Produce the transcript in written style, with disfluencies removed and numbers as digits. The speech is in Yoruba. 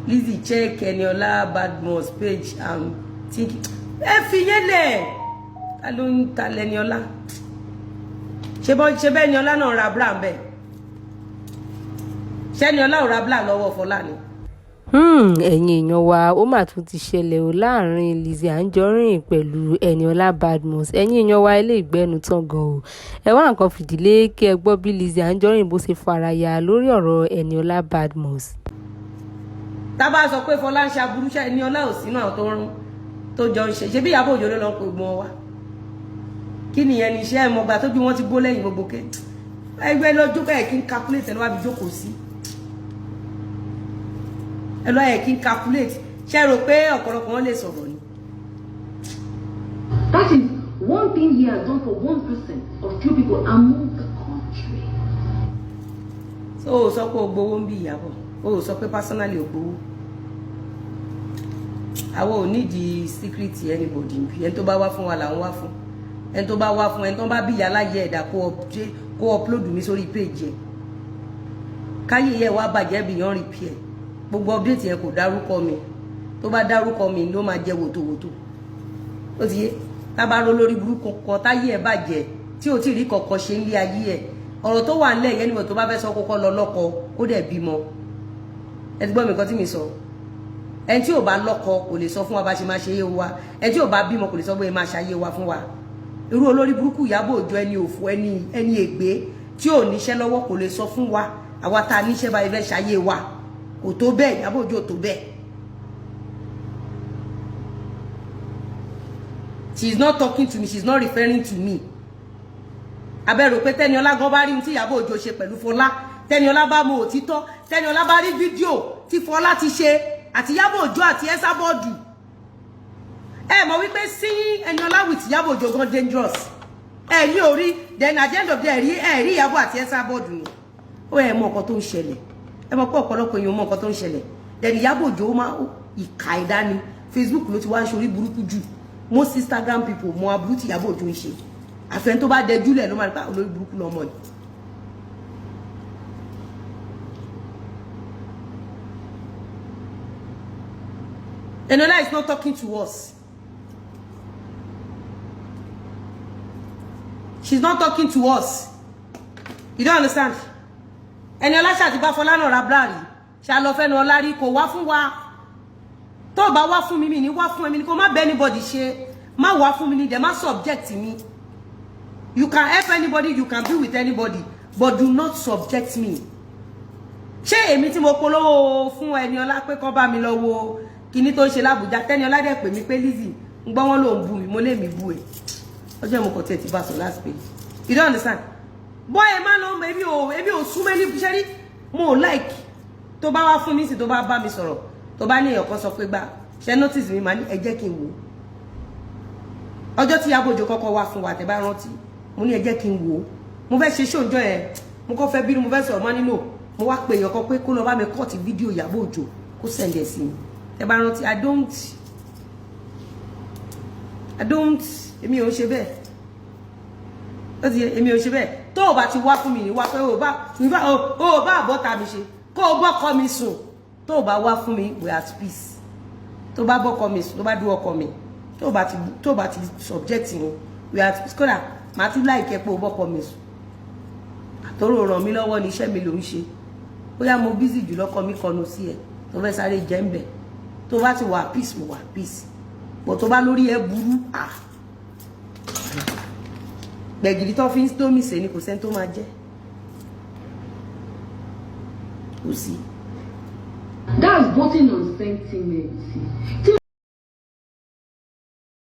Lizzy check Eniola Badmus page and think ẹ fi yẹn lẹ̀ ta ló ń ta Eniola ṣe bẹ́ẹ̀ Eniola náà ra bra ńbẹ̀ ṣé Eniola ò ra bra lọ́wọ́ Fọlá ni. ẹ̀yin èèyàn wa ó mà tún ti ṣẹlẹ̀ o láàrin Lizzy Anjorin pẹ̀lú Eniola Badmus. ẹ̀yin èèyàn wa ilé ìgbẹ́nu tán gan o. ẹ wá nǹkan fìdílé kí ẹ gbọ́ bí Lizzy Anjorin bó ṣe faraya lórí ọ̀rọ̀ Eniola Badmus. tá bá sọ pé Fọlá ń ṣe aburú ṣe Eniola ò sínú àwọn tó jọ ń ṣe bí Ìyábọ̀ Òjó ló lọ pé gbọ́n wa kí nìyẹn ní iṣẹ́ ẹ̀mọ́gbà tójú wọn ti bó lẹ́yìn gbogbo kẹ́ ẹgbẹ́ lọ́jọ́ ẹ̀ kí n calculate ẹ̀ lọ́wọ́ àbí jókòó sí ẹ lọ ẹ̀ kí n calculate ṣe rò pé ọ̀pọ̀lọpọ̀ wọn lè sọ̀rọ̀ ni. That is one thing he has done for 1% of few people among the country. So o sọ pé o gbowó ń bí Ìyábọ̀ o sọ pé personally o gbowó àwọn ò nídìí secret anybody ẹni tó bá wá fún wa là ń wá fún ẹni tó bá wá fún ẹni tó bá bí yàláyé ẹ̀dá kó upload mi sórí page ẹ̀ káyé yẹ wá bàjẹ́ beyond repair gbogbo update yẹn kò dárúkọ mi tó bá dárúkọ mi ló máa jẹ wòtòwòtò ó ti yé tábàárò lórí burúkú kan táyé ẹ̀ bàjẹ́ tí ò tí ì rí kọ̀ọ̀kan ṣe ń lé ayé ẹ̀ ọ̀rọ̀ tó wà nílẹ̀ yẹn níwọ̀n tó bá fẹ́ sọ kókó lọ lọ́kọ ó dẹ̀ bímọ ẹ ti gbọ́ mi kan tí mi sọ ẹni tí ò bá lọ́kọ kò lè sọ fún wa bá ṣe máa ṣe yé wa ẹni tí ò bá bímọ kò lè sọ bóyá máa ṣayé wa fún wa irú olórí burúkú Ìyábọ̀ Òjó ẹni òfò ẹni ègbé tí ò níṣẹ́ lọ́wọ́ kò lè sọ fún wa àwa tá a níṣẹ́ báyìí fẹ́ ṣayé wa kò tó bẹ́ẹ̀ Ìyábọ̀ Òjó tó bẹ́ẹ̀. She is not talking to me, she is not referring to me. Abẹ́rò pé Tẹ́niọlá gan bá rí ohun tí Ìyábọ̀ Òjó ṣe pẹ̀lú Fọlá Tẹ́niọlá bá mọ òtítọ́ Tẹ́niọlá bá rí fídíò tí Fọlá ti ṣe àti Ìyábọ̀ Òjó àti Esabod ẹ mọ̀ wípé sí Eniola with Ìyábọ̀ Òjó gan dangerous ẹ ní orí then at the end of the day ẹ rí Ìyábọ̀ àti Esabod ni ó ẹ mọ̀ nǹkan tó ń ṣẹlẹ̀ ẹ mọ̀ pé ọ̀pọ̀lọpọ̀ èèyàn mọ̀ nǹkan tó ń ṣẹlẹ̀ then Ìyábọ̀ Òjó máa ìka ẹ̀dá ni Facebook ló ti wá ń ṣorí burúkú jù most Instagram people mọ aburú tí Ìyábọ̀ Òjó ń ṣe àfẹn tó bá dẹjúlẹ̀ ló máa rí pa olórí burúkú lọ́mọ yìí. Eniola is not talking to us. She's not talking to us. You don't understand? Eniola ṣá ti bá Fọlá náà ra bra rí. Ṣá lọ fẹ́ Eniola rí kò wá fún wa. Tó bá wá fún mi ní wá fún mi ní kó má bẹ anybody ṣe. Má wá fún mi ní dẹ̀ má subject me. You can help anybody, you can be with anybody, but do not subject me. Ṣé èmi tí mo polówó fún Eniola pé kó bá mi lọ wo kíní tó ń ṣe l'Abuja Tẹ́niọlá dẹ̀ pè mí pé Lizzy ń gbọ́ wọn ló ń bú mi mo lè mi bú ẹ ọjọ́ mo kàn tiẹ̀ ti bá sọ last page you don't understand boy ẹ má lọ èmi ò súnmọ́ ní ṣe rí mo like tó bá wá fún mi sí tó bá bá mi sọ̀rọ̀ tó bá ní èèyàn kan sọ pé gbà ṣe notice mi máa ní ẹ jẹ́ kí n wò ọjọ́ tí Ìyábọ̀ Òjó kọ́kọ́ wá fún wa tẹ́ bá rántí mo ní ẹ jẹ́ kí n wò mo fẹ́ ṣe ṣóńjọ́ ẹ mo kọ́ fẹ́ bínú mo fẹ́ sọ̀rọ̀ má nílò mo wá pè èèyàn kan pé kó lọ bá mi cut fídíò Ìyábọ̀ Òjó kó send ẹ̀ sí mi ẹ bá rántí I don't èmi ò ṣe bẹ́ẹ̀ ó ti èmi ò ṣe bẹ́ẹ̀ tó o bá ti wá fún mi ní wá pé o bá àbọ̀tà mi ṣe kó o bọ́kọ mi sùn tó o bá wá fún mi we at peace tó bá bọ́kọ mi sùn tó bá dúró ọkọ mi tó o bá ti subject mi we at peace kódà màá tún láìkẹ́ pé o bọ́kọ mi sùn àtọ́rọ̀ ràn mí lọ́wọ́ ní iṣẹ́ mi ló ń ṣe bóyá mo busy jù lọ́kọ mi kọnu sí ẹ tó fẹ́ sáré jẹ́ ń bẹ̀ tó bá ti wà peace mo wà peace bọ̀ tó bá lórí ẹ burú gbẹ̀gìrì tó fi ń tó mì sẹ́ ni kò sẹ́ni tó máa jẹ́ kò sí. That's voting on sentiment.